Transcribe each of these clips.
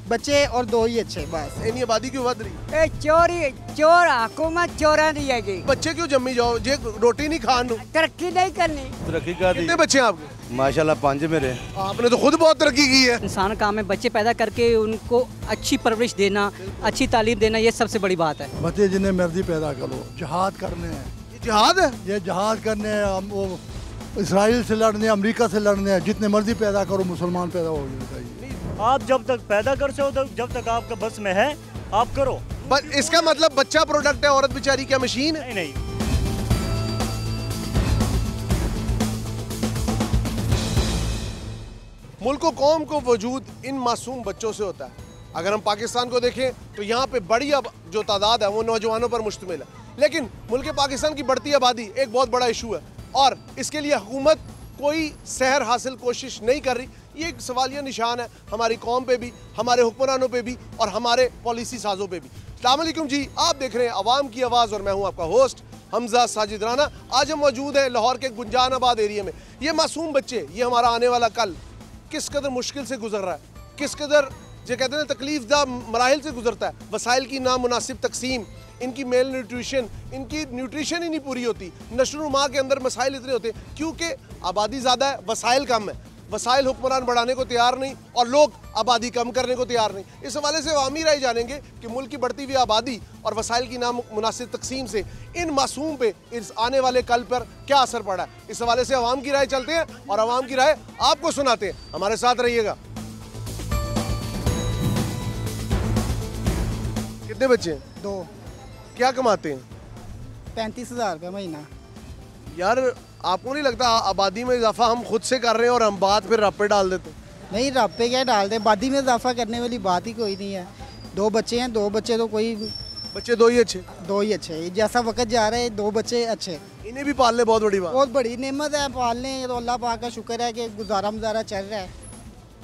बच्चे और दो ही अच्छे बस। इन्नी आबादी क्यों बढ़ रही? ए चोर हुकूमत चोरा दी है। बच्चे क्यों जम्मी जाओ जे रोटी नहीं खान नु? तरक्की नहीं करनी। तरक्की कर दी। कितने बच्चे हैं आपके? माशाल्लाह 5 मेरे। आपने तो खुद बहुत तरक्की की है। इंसान काम है बच्चे पैदा करके उनको अच्छी परवरिश देना, अच्छी तालीम देना, ये सबसे बड़ी बात है। बच्चे जिन्हें मर्जी पैदा करो, जहाद करने हैं। ये जिहाद है? ये जहाद करने हैं, हम वो इसराइल से लड़ने, अमेरिका से लड़ने हैं। जितने मर्जी पैदा करो, मुसलमान पैदा हो चाहिए। आप जब तक पैदा कर सको, जब तक आपका बस में है आप करो। इसका मतलब बच्चा प्रोडक्ट है, औरत बेचारी क्या मशीन है? नहीं। मुल्क कौम को वजूद इन मासूम बच्चों से होता है। अगर हम पाकिस्तान को देखें तो यहाँ पे बड़ी अब जो तादाद है वो नौजवानों पर मुश्तमिल है, लेकिन मुल्क पाकिस्तान की बढ़ती आबादी एक बहुत बड़ा इशू है और इसके लिए हुकूमत कोई सहर हासिल कोशिश नहीं कर रही। ये एक सवालिया निशान है हमारी कौम पे भी, हमारे हुक्मरानों पे भी और हमारे पॉलिसी साजों पे भी। अस्सलाम वालेकुम जी, आप देख रहे हैं अवाम की आवाज़ और मैं हूँ आपका होस्ट हमजा साजिद राना। आज हम मौजूद हैं लाहौर के गुंजान आबाद एरिया में। ये मासूम बच्चे, ये हमारा आने वाला कल किस कदर मुश्किल से गुजर रहा है, किस कदर जो कहते हैं तकलीफदा मराहिल से गुजरता है। वसाइल की नामुनासिब तकसीम, इनकी मेल न्यूट्रिशन, इनकी न्यूट्रिशन ही नहीं पूरी होती। नशो-नुमा के अंदर मसाइल इतने होते हैं क्योंकि आबादी ज़्यादा है, वसाइल कम है। वसाइल हुक्मरान बढ़ाने को तैयार नहीं और लोग आबादी कम करने को तैयार नहीं। इस हवाले से अवामी राय जानेंगे कि मुल्क की बढ़ती हुई आबादी और वसाइल की नामुनासिब तकसीम से इन मासूम पे इस आने वाले कल पर क्या असर पड़ा है। इस हवाले से अवाम की राय चलते हैं और अवाम की राय आपको सुनाते हैं। हमारे साथ रहिएगा। कितने बच्चे हैं? 2। क्या कमाते हैं? 35,000 रुपये महीना। यार आपको नहीं लगता आबादी में इजाफा हम खुद से कर रहे हैं और हम बात फिर रब पे डाल देते हैं? नहीं, रब पे क्या डाल दे, आबादी में इजाफा करने वाली बात ही कोई नहीं है। 2 बच्चे हैं, 2 बच्चे तो कोई बच्चे 2 ही अच्छे? 2 ही अच्छे। जैसा वक्त जा रहा है 2 बच्चे अच्छे। इन्हें भी पालने बहुत बड़ी बात, बहुत बड़ी नेमत है पालने। तो अल्लाह पाक का शुक्र है कि गुजारा मुजारा चल रहा है।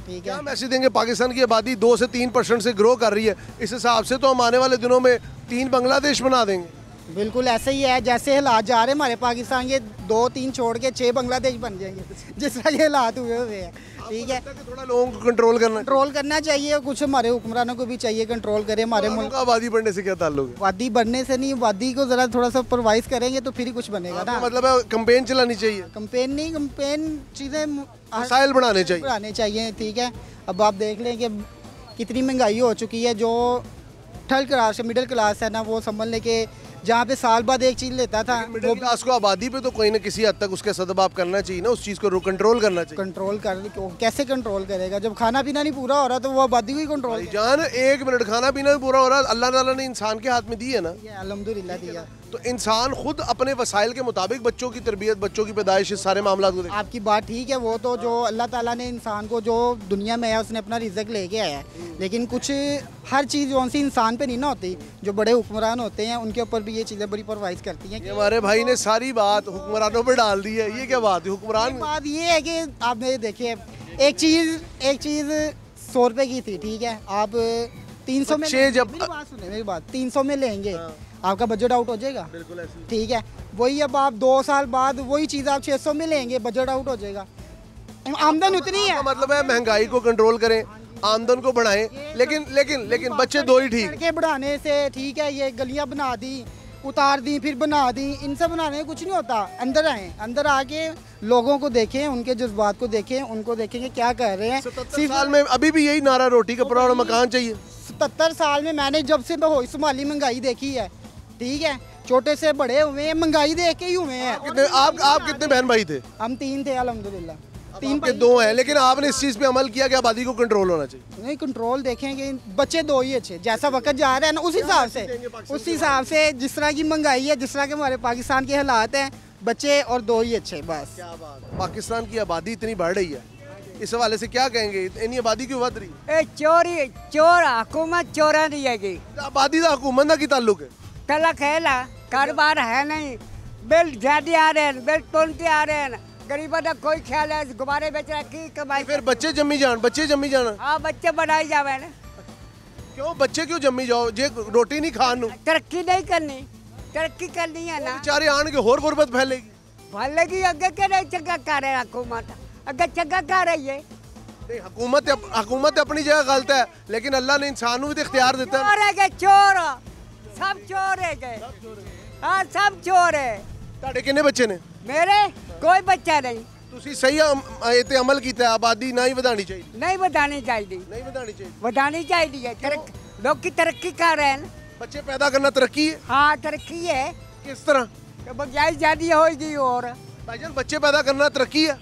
ठीक है। क्या मैसेज देंगे? पाकिस्तान की आबादी 2 से 3% से ग्रो कर रही है, इस हिसाब से तो हम आने वाले दिनों में 3 बांग्लादेश बना देंगे। बिल्कुल ऐसे ही है, जैसे हालात जा रहे हैं हमारे पाकिस्तान के 2-3 छोड़ के 6 बांग्लादेश बन जाएंगे जिस तरह ये हालात हुए हैं। ठीक है, थोड़ा लोगों को कंट्रोल करना चाहिए। कुछ हमारे हुक्मरानों को भी चाहिए कंट्रोल करे। हमारे मुल्क आबादी बढ़ने से क्या ताल्लुक है? आबादी बढ़ने से नहीं, आबादी को जरा थोड़ा सा परवाइज करेंगे तो फिर ही कुछ बनेगा ना। मतलब है कंपेन चलानी चाहिए? कंपेन नहीं, कंपेन चीज़ें मसाइल बढ़ाने चाहिए। ठीक है। अब आप देख लें कि कितनी महंगाई हो चुकी है। जो थर्ड क्लास है, मिडिल क्लास है ना, वो समझने के जहाँ पे साल बाद एक चीज़ लेता था, मिडिल क्लास को आबादी पे तो कोई ना किसी हद तक उसके सदबाब करना चाहिए ना, उस चीज़ को कंट्रोल करना चाहिए। कंट्रोल कैसे कंट्रोल करेगा जब खाना पीना नहीं पूरा हो रहा, तो वो आबादी को ही कंट्रोल। जान 1 मिनट खाना पीना भी पूरा हो रहा है, अल्लाह ताला ने इंसान के हाथ में दी है ना, अल्हम्दुलिल्लाह दिया। तो इंसान खुद अपने वसाइल के मुताबिक बच्चों की तरबियत, बच्चों की पैदाइश, इस सारे मामला को। आपकी बात ठीक है, वो तो जो अल्लाह ताला ने इंसान को जो दुनिया में है उसने अपना रिज़्क लेके आया है, लेकिन कुछ हर चीज़ जो सी इंसान पे नहीं ना होती। जो बड़े हुक्मरान होते हैं उनके ऊपर भी ये चीज़ें बड़ी परवाइज करती हैं। हमारे भाई ने सारी बात हुक्मरानों पे डाल दी है। ये क्या बात है? हुक्मरान बात ये है कि आपने देखिए एक चीज़ 100 रुपये की थी, ठीक है, आप 300 में जब मेरी बात 300 में लेंगे, आपका बजट आउट हो जाएगा। बिल्कुल ऐसे। ठीक है, वही अब आप 2 साल बाद वही चीज़ आप 600 में लेंगे, बजट आउट हो जाएगा। आमदन उतनी है। मतलब है महंगाई को कंट्रोल करें, आमदन को बढ़ाएं, लेकिन बच्चे 2 ही ठीक। सड़कें बढ़ाने से ठीक है, ये गलियां बना दी, उतार दी, फिर बना दी, इनसे बनाने में कुछ नहीं होता। अंदर आए, अंदर आके लोगों को देखें, उनके जज्बात को देखें, उनको देखेंगे क्या कर रहे हैं। 77 साल में अभी भी यही नारा, रोटी कपड़ा और मकान चाहिए। 77 साल में मैंने जब से होई संभाली महंगाई देखी है, ठीक है, छोटे से बड़े हुए हैं, महंगाई देख के ही हुए हैं। आप कितने बहन भाई थे? हम 3 थे अल्हम्दुलिल्लाह। 3 के 2 हैं, लेकिन आपने इस चीज़ पे अमल किया कि आबादी को कंट्रोल होना चाहिए। नहीं, कंट्रोल देखेंगे, बच्चे 2 ही अच्छे। जैसा वक्त जा रहा है ना, उस हिसाब से जिस तरह की महंगाई है, जिस तरह के हमारे पाकिस्तान के हालात हैं, बच्चे और 2 ही अच्छे बस। क्या बात। पाकिस्तान की आबादी इतनी बढ़ रही है, इस हवाले से क्या कहेंगे? इतनी आबादी क्यों बढ़ रही है? चोर हुकूमत चोरा दी है। आबादी का हुकूमत की ताल्लुक है? तलक है ना, कारोबार है नहीं, बिल ज्यादा आ रहे हैं, बिल तुलते आ रहे हैं, गरीबों का कोई ख्याल है, गुब्बारे बेच रहा की कमाई। फिर बच्चे जम्मी जाना। हाँ, बच्चे बनाई जावे ना। क्यों बच्चे क्यों जम्मी जाओ जे रोटी नहीं खान? तरक्की नहीं करनी, तरक्की करनी है ना। बेचारे आन के होर गुरबत फैलेगी। अगे के नहीं चंगा कर रहे हुकूमत, अगे चंगा कर रही है। नहीं, हुकूमत अपनी जगह गलत है, लेकिन अल्लाह ने इंसान को भी तो इख्तियार देता है। चोर है के चोर, सब चोर है के, हाँ सब चोर है। ਤੁਹਾਡੇ ਕਿੰਨੇ ਬੱਚੇ ਨੇ? मेरे कोई बच्चा नहीं। ਤੁਸੀਂ ਸਹੀ ਇਹ ਤੇ ਅਮਲ ਕੀਤਾ ਹੈ, ਆਬਾਦੀ ਨਾ ਹੀ ਵਧਾਣੀ ਚਾਹੀਦੀ। नहीं बतानी चाहिए, ਨਹੀਂ ਵਧਾਣੀ ਚਾਹੀਦੀ। बतानी चाहिए। लोग की तरक्की कर रहे हैं। ਬੱਚੇ ਪੈਦਾ ਕਰਨਾ ਤਰੱਕੀ है। हाँ तरक्की है, किस तरह? तो बजाय ज्यादा होगी। और भाईजान बच्चे पैदा करना तरक्की है?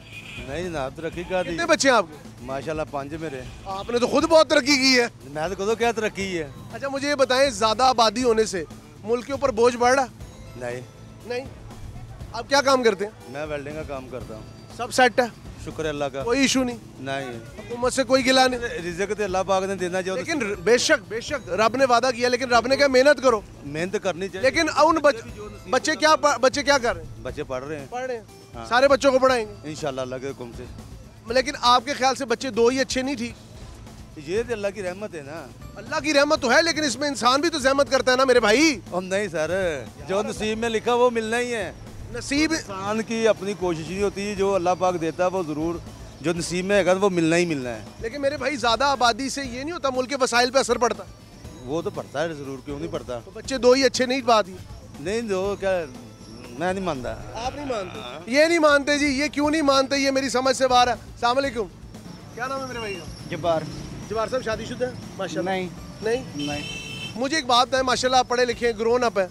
नहीं जनाब, तरक्की का दी कितने बच्चे हैं आपके? माशाल्लाह 5 मेरे। आपने तो खुद बहुत तरक्की की है। मैं तो खुद क्या तरक्की है। अच्छा मुझे ये बताएं, ज्यादा आबादी होने से मुल्क के ऊपर बोझ बढ़ रहा? नहीं नहीं। आप क्या काम करते हैं? मैं वेल्डिंग का काम करता हूँ। सब सेट है, शुक्र है अल्लाह का। कोई इशू नहीं? नहीं, हुकूमत से कोई गिला नहीं? रिज़्क़ तो अल्लाह पाक ने देना चाहिए। लेकिन बेशक रब ने वादा किया, लेकिन रब ने क्या मेहनत करो, मेहनत करनी चाहिए। लेकिन उन बच्चे क्या कर रहे हैं? बच्चे पढ़ रहे हैं। पढ़ रहे हैं। सारे बच्चों को पढ़ाएंगे इंशाल्लाह अल्लाह के हुक्म से। लेकिन आपके ख्याल से बच्चे 2 ही अच्छे नहीं? ठीक, ये तो अल्लाह की रहमत है ना। अल्लाह की रहमत तो है, लेकिन इसमें इंसान भी तो जहमत करता है ना मेरे भाई। और नहीं सर, जो नसीब में लिखा वो मिलना ही है। नसीब इंसान की अपनी कोशिश नहीं होती, जो अल्लाह पाक देता है वो ज़रूर जो नसीब में है वो मिलना ही मिलना है। लेकिन मेरे भाई ज्यादा आबादी से ये नहीं होता मुल्क के वसाइल पे असर पड़ता? वो तो पड़ता है ज़रूर, क्यों नहीं पड़ता। तो बच्चे 2 ही अच्छे नहीं? बात ये नहीं, जो क्या मैं नहीं मानता। आप नहीं मानते? ये नहीं मानते जी, ये क्यों नहीं मानते? ये मेरी समझ से बाहर है। अस्सलाम वालेकुम, क्या नाम है मेरे भाई का? जब्बार साहब शादीशुदा है? माशाल्लाह। नहीं। मुझे एक बात है, माशाल्लाह आप पढ़े लिखे हैं, ग्रोन अप है,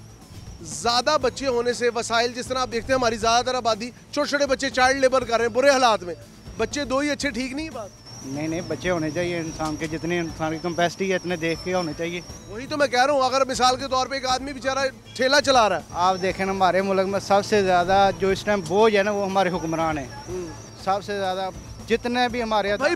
ज़्यादा बच्चे होने से वसाइल, जिस तरह आप देखते हैं हमारी ज़्यादातर आबादी छोटे छोटे बच्चे चाइल्ड लेबर कर रहे हैं बुरे हालात में, बच्चे 2 ही अच्छे ठीक नहीं है बात? नहीं, बच्चे होने चाहिए इंसान के, जितने इंसान की कैपेसिटी है इतने देख के होने चाहिए। वही तो मैं कह रहा हूँ, अगर मिसाल के तौर पे एक आदमी बेचारा ठेला चला रहा है, आप देखें ना हमारे मुल्क में सबसे ज़्यादा जो इस टाइम बोझ है ना वो हमारे हुक्मरान है। सबसे ज़्यादा जितने भी हमारे भाई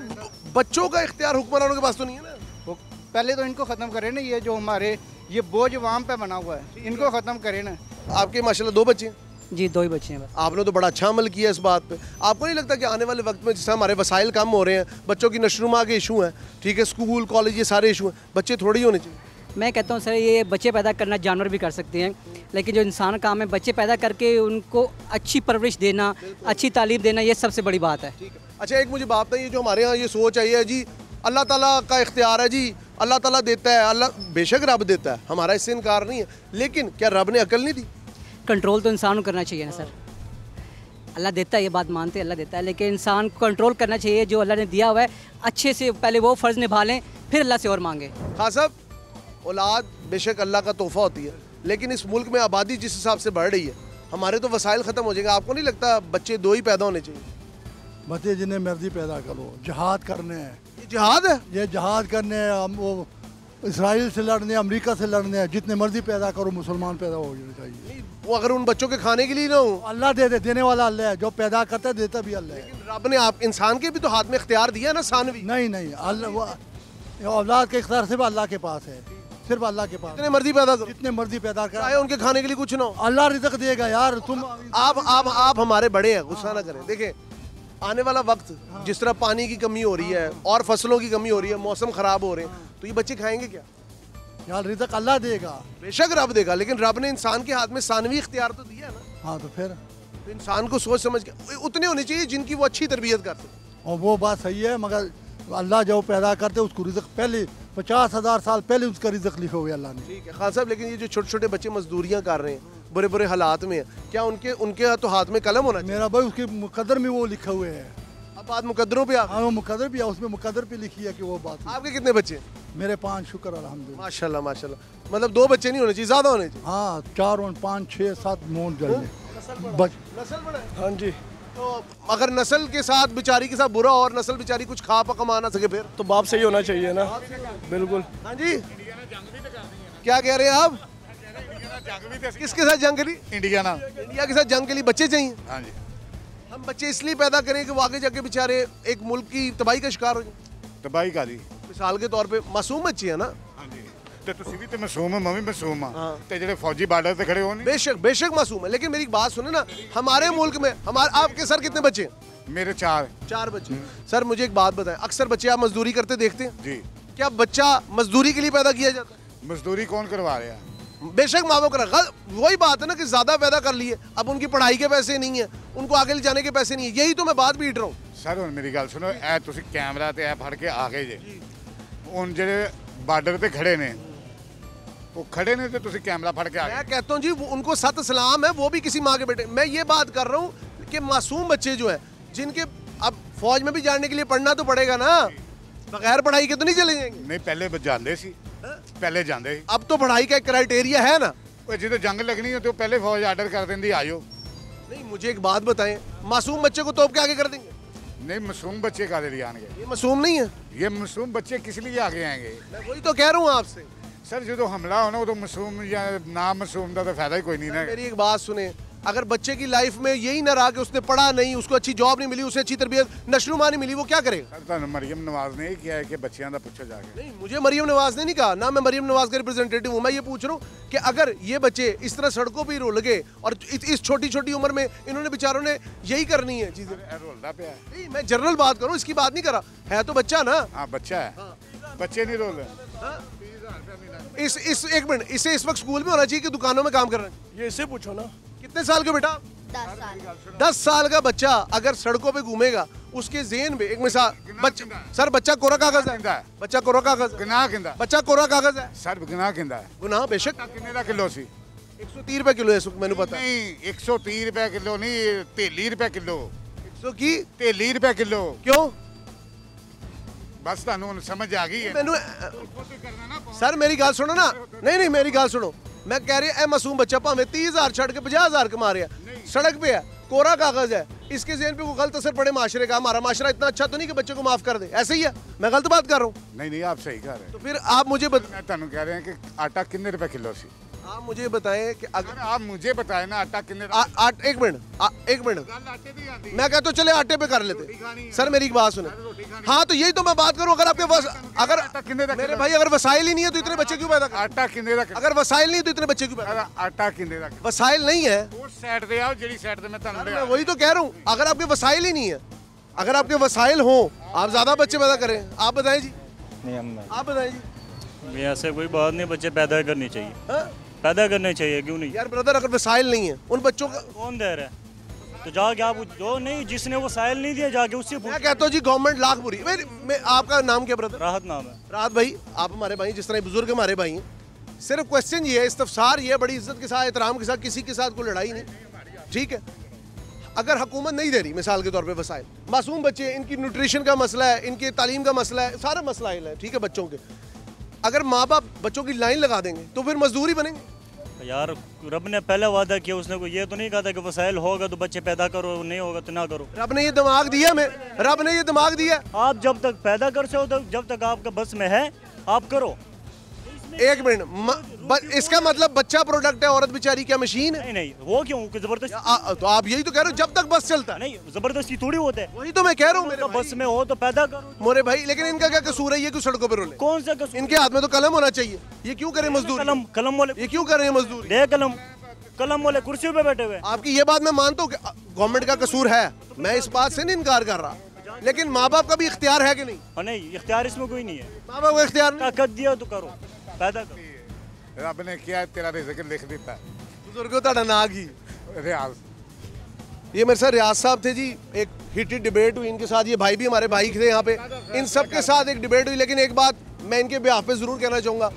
बच्चों का इख्तियार हुक्मरानों के पास तो नहीं है ना। वो पहले तो इनको ख़त्म करें ना, ये जो हमारे ये बोझ वाम पे बना हुआ है, इनको ख़त्म करें ना। आपके माशाल्लाह 2 बच्चे हैं? जी 2 ही बच्चे हैं बस। आपने तो बड़ा अच्छा अमल किया इस बात पे। आपको नहीं लगता कि आने वाले वक्त में जैसे हमारे वसाइल कम हो रहे हैं, बच्चों की नशोनुमा के इशू हैं, ठीक है, स्कूल कॉलेज ये सारे इशू हैं, बच्चे थोड़े ही होने चाहिए? मैं कहता हूँ सर, ये बच्चे पैदा करना जानवर भी कर सकते हैं, लेकिन जो इंसान काम है बच्चे पैदा करके उनको अच्छी परवरिश देना, अच्छी तालीम देना, ये सबसे बड़ी बात है। अच्छा एक मुझे बात है, ये जो हमारे यहाँ ये सोच आई है जी अल्लाह ताला का इख्तियार है जी, अल्लाह ताला देता है, अल्लाह बेशक रब देता है, हमारा इससे इनकार नहीं है, लेकिन क्या रब ने अकल नहीं दी? कंट्रोल तो इंसान को करना चाहिए ना सर। अल्लाह देता है, ये बात मानते हैं, अल्लाह देता है, लेकिन इंसान को कंट्रोल करना चाहिए। जो अल्लाह ने दिया हुआ है अच्छे से पहले वो फ़र्ज़ निभा लें, फिर अल्लाह से और मांगे। हाँ साहब, औलाद बेशक अल्लाह का तोहफ़ा होती है, लेकिन इस मुल्क में आबादी जिस हिसाब से बढ़ रही है, हमारे तो वसाइल ख़त्म हो जाएंगे। आपको नहीं लगता बच्चे 2 ही पैदा होने चाहिए? बच्चे जिन्हें मर्जी पैदा करो, जहाद करने हैं। ये जिहाद है? ये जहाद करने हैं, हम वो इसराइल से लड़ने, अमेरिका से लड़ने हैं, जितने मर्जी पैदा करो मुसलमान पैदा हो जाने चाहिए। वो अगर उन बच्चों के खाने के लिए ना हो? अल्लाह देने वाला अल्लाह है, जो पैदा करता है देता भी अल्लाह है। लेकिन रब ने आप इंसान के भी तो हाथ में इख्तियार दिया ना सानवी। नहीं, अल्लाह औलाद के इख्तियार सिर्फ अल्लाह के पास है, सिर्फ अल्लाह के पास। जितने मर्जी पैदा करो, जितने मर्जी पैदा कर, चाहे उनके खाने के लिए कुछ ना हो, अल्लाह रिज़्क़ देगा यार। तुम आप हमारे बड़े हैं, गुस्सा ना करें। देखें आने वाला वक्त जिस तरह पानी की कमी हो रही है और फसलों की कमी हो रही है, मौसम ख़राब हो रहे हैं, तो ये बच्चे खाएंगे क्या? यार रिज़्क़ अल्लाह देगा। बेशक रब देगा, लेकिन रब ने इंसान के हाथ में सानवी इख्तियार तो दिया है ना। हाँ तो फिर तो इंसान को सोच समझ के उतने होने चाहिए जिनकी वो अच्छी तरबियत कर सके। और वो बात सही है, मगर अल्लाह जो पैदा करते उसको रिज़्क़ पहले 50,000 साल पहले उसका रिज़्क़ लिखा हुआ है अल्लाह ने। ठीक है खान साहब, लेकिन ये जो छोटे छोटे बच्चे मजदूरियाँ कर रहे हैं, बुरे बुरे हालात में, क्या उनके तो हाथ में कलम होना चाहिए? मेरा भाई उसके मुकद्दर में वो लिखा हुआ है। अब बात मुकद्दरों पे आ गई। हाँ वो मुकद्दर भी है, उसमें मुकद्दर पे लिखी है कि वो बात। आपके कितने बच्चे? मेरे 5, शुक्र अल्हम्दुलिल्लाह। माशाल्लाह माशाल्लाह, मतलब 2 बच्चे नहीं होने चाहिए, ज़्यादा होने चाहिए। हाँ 4 और 5, 6, 7 मोन जल नस्ल बड़ा है। हाँ जी। तो अगर नस्ल के साथ बेचारी के साथ बुरा और नस्ल बेचारी कुछ खा कमा ना सके फिर तो बाप सही होना चाहिए ना। बिल्कुल। हाँ जी, क्या कह रहे हैं आप? किसके साथ जंग करी? इंडिया ना, इंडिया के साथ जंग के लिए बच्चे चाहिए। हाँ जी। हम बच्चे इसलिए पैदा करें कि वो आगे जाके बेचारे एक मुल्क की तबाही का शिकार हो जाए। तबाही का दी मिसाल के तौर पे मासूम बच्चे है ना। हाँ जी, तो तुसी भी तो मासूम है, मैं भी मासूम हाँ। हाँ, तो जेडे फौजी बार्डर पे खड़े हो नहीं। बेशक मासूम है, लेकिन मेरी बात सुने ना, हमारे मुल्क में आपके सर कितने बच्चे हैं? मेरे 4 बच्चे। सर मुझे एक बात बताएं, अक्सर बच्चे आप मजदूरी करते देखते हैं जी। क्या बच्चा मजदूरी के लिए पैदा किया जाता है? मजदूरी कौन करवा रहा है? बेशक माँ बाप का वही बात है ना कि ज़्यादा पैदा कर लिए, अब उनकी पढ़ाई के पैसे नहीं है, उनको आगे ले जाने के पैसे नहीं है, यही तो मैं बात बीट रहा हूँ। सर हुण मेरी गल सुनो, ए तुसीं कैमरा ते ए फड़ के आ गए जे, हुण जेह्ड़े बार्डर ते खड़े ने वो खड़े ने, तो तुसीं कैमरा फड़ के आ गए। मैं कहता हूँ जी उनको सत सलाम है, वो भी किसी माँ के बेटे। मैं ये बात कर रहा हूँ कि मासूम बच्चे जो है, जिनके अब फौज में भी जाने के लिए पढ़ना तो पड़ेगा ना, बगैर पढ़ाई के तो नहीं चले जाएंगे। नहीं पहले जाते सी, पहले जाते सी। अब तो पढ़ाई का एक क्राइटेरिया है ना। जो जंग लगनी हो तो पहले फौज आर्डर कर देंदी आयो। नहीं मुझे एक बात बताएं, मासूम बच्चे को तोप के आगे कर देंगे? नहीं मासूम बच्चे का लिए आएंगे, ये मासूम नहीं है। ये मासूम बच्चे किस लिए आगे आएंगे? मैं वही तो कह रहा हूँ आपसे। सर जो हमला होना वो तो मासूम या ना मासूम का तो फायदा ही कोई नहीं ना। मेरी एक बात सुने, अगर बच्चे की लाइफ में यही ना रहा कि उसने पढ़ा नहीं, उसको अच्छी जॉब नहीं मिली, उसे अच्छी तरबियत नशनुमा नहीं मिली, वो क्या करेगा? सर तो मरियम नवाज ने किया है कि बच्चियां दा पूछो जाके। नहीं मुझे मरियम नवाज ने नहीं कहा ना, मैं मरियम नवाज का रिप्रेजेंटेटिव हूँ। मैं ये पूछ रहा हूँ कि अगर ये बच्चे इस तरह सड़कों पर ही रुल गए और इस छोटी छोटी उम्र में इन्होंने बेचारों ने यही करनी है चीजें। रोलदा पे है। नहीं मैं जनरल बात करूँ, इसकी बात नहीं करा, है तो बच्चा ना। हाँ बच्चा है, बच्चे नहीं रोल इस एक मिनट, इसे इस वक्त स्कूल में होना चाहिए कि दुकानों में काम कर रहे हैं? ये इससे पूछो ना। कितने साल के बेटा? 10 साल। 10 साल का बच्चा अगर सड़कों पे घूमेगा, उसके ज़हन में एक मिसाल, सर बच्चा कोरा कागज है, बच्चा कोरा कागज, गुनाह किंदा, बच्चा कोरा कागज है सर, गुनाह किंदा है। गुनाह बेशक। कितने का किलो सी? 130 रुपए किलो है इस वक्त, मैंने पता नहीं 130 रुपए किलो नहीं, 30 रुपए किलो। 130 रुपए किलो। क्यों? बस तुहानू समझ आ गई है। मैनू सर मेरी गल सुनो ना, नहीं मेरी गल सुनो, मैं कह रही है मासूम बच्चा भावे 30,000 छड़ के 50,000 कमा रहा है, सड़क पे है, कोरा कागज है, इसके ज़हन पे कोई गलत असर पड़े माशरे का, हमारा माशरा इतना अच्छा तो नहीं कि बच्चे को माफ कर दे, ऐसे ही है? मैं गलत बात कर रहा हूँ? नहीं आप सही कह रहे हैं। तो फिर आप मुझे मैं तुहानू कह रहे हैं कि आटा कितने रुपए किलो सी? आप मुझे बताएं कि अगर आप मुझे बताएं ना आटा कितने। एक मिनट मैं कहता हूँ चले आटे पे कर लेते। सर मेरी एक बात सुने, हाँ तो यही तो मैं बात करूँ, अगर आपके अगर मेरे भाई अगर वसाइल ही नहीं है तो इतने बच्चे क्यों पैदा कर? आटा कितने का? अगर वसाइल नहीं तो इतने बच्चे क्यों पैदा? आटा कितने का? वसाइल नहीं है, उस साइड पे आओ जेडी साइड पे मैं तुहानू मैं वही तो कह रहा हूँ, अगर आपके वसाइल ही नहीं है, अगर आपके वसाइल हो, आप ज्यादा बच्चे पैदा करें। आप बताएं जी। आप बताएं जी। ऐसे कोई बात नहीं, बच्चे पैदा करनी चाहिए, पैदा करने चाहिए, क्यों नहीं? यार ब्रदर अगर वसाइल नहीं है उन बच्चों का कौन दे रहा है? तो जाके आप जो नहीं, जिसने वो साइल नहीं दिया जाके उससे पूछ। मैं कहता हूँ जी गवर्नमेंट लाख बुरी। आपका नाम क्या ब्रदर? राहत नाम है। राहत भाई, आप हमारे भाई, जिस तरह बुजुर्ग हमारे भाई हैं, सिर्फ क्वेश्चन ये है, इस्तफसार ये, बड़ी इज्जत के साथ, एहतराम के साथ, किसी के साथ कोई लड़ाई नहीं, ठीक है? अगर हुकूमत नहीं दे रही मिसाल के तौर पे वसाइल, मासूम बच्चे, इनकी न्यूट्रिशन का मसला है, इनके तालीम का मसला है, सारा मसला है, ठीक है बच्चों के, अगर माँ बाप बच्चों की लाइन लगा देंगे तो फिर मजदूरी बनेंगे। यार रब ने पहले वादा किया, उसने को ये तो नहीं कहा था कि वसाइल होगा तो बच्चे पैदा करो, नहीं होगा तो ना करो। रब ने ये दिमाग दिया, रब ने ये दिमाग दिया। आप जब तक पैदा कर सकते हो, जब तक आपका बस में है आप करो। एक मिनट, इसका मतलब बच्चा प्रोडक्ट है, औरत बेचारी क्या मशीन है? नहीं वो क्यों जबरदस्ती? तो आप यही तो कह रहे हो, जब तक बस चलता है। नहीं जबरदस्ती थोड़ी होता है। वही तो मैं कह रहा हूँ, मेरे बस में हो तो पैदा करो मोरे भाई। लेकिन इनका क्या कसूर है ये क्यों सड़कों पर रोले? कौन सा कसूर? इनके हाथ में तो कलम होना चाहिए, ये क्यों करे मजदूरी? कलम वाले ये क्यों कर रहे हैं मजदूरी? दे कलम वाले कुर्सियों पे बैठे हुए। आपकी ये बात मैं मानता हूँ गवर्नमेंट का कसूर है, मैं इस बात से नहीं इनकार कर रहा, लेकिन माँ बाप का भी इख्तियार है कि नहीं? नहीं इख्तियार इसमें कोई नहीं है, माँ बाप का इख्तियार ताकत दिया तो करो, पैदा करो। रब ने क्या तेरा रिज़्क लिख दिता। बुजुर्गो तुहाडा नाम की? रियाज। ये मेरे साथ रियाज साहब थे जी, एक हीटेड डिबेट हुई इनके साथ, ये भाई भी हमारे भाई थे यहाँ पे, इन सब के साथ एक डिबेट हुई। लेकिन एक बात मैं इनके बिहाफ पे ज़रूर कहना चाहूँगा,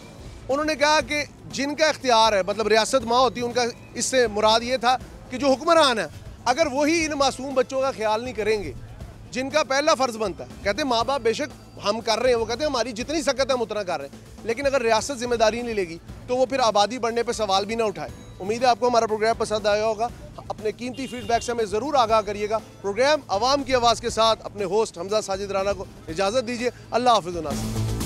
उन्होंने कहा कि जिनका इख्तियार है, मतलब रियासत माँ होती है, उनका इससे मुराद ये था कि जो हुक्मरान है, अगर वही इन मासूम बच्चों का ख्याल नहीं करेंगे, जिनका पहला फ़र्ज़ बनता है, कहते माँ बाप बेशक हम कर रहे हैं, वो कहते हैं हमारी जितनी सकत है हम उतना कर रहे हैं, लेकिन अगर रियासत जिम्मेदारी नहीं लेगी तो वो फिर आबादी बढ़ने पर सवाल भी ना उठाए। उम्मीद है आपको हमारा प्रोग्राम पसंद आया होगा, अपने कीमती फीडबैक से हमें ज़रूर आगाह करिएगा। प्रोग्राम आवाम की आवाज़ के साथ अपने होस्ट हमजा साजिद राना को इजाज़त दीजिए। अल्लाह हाफ़िज़।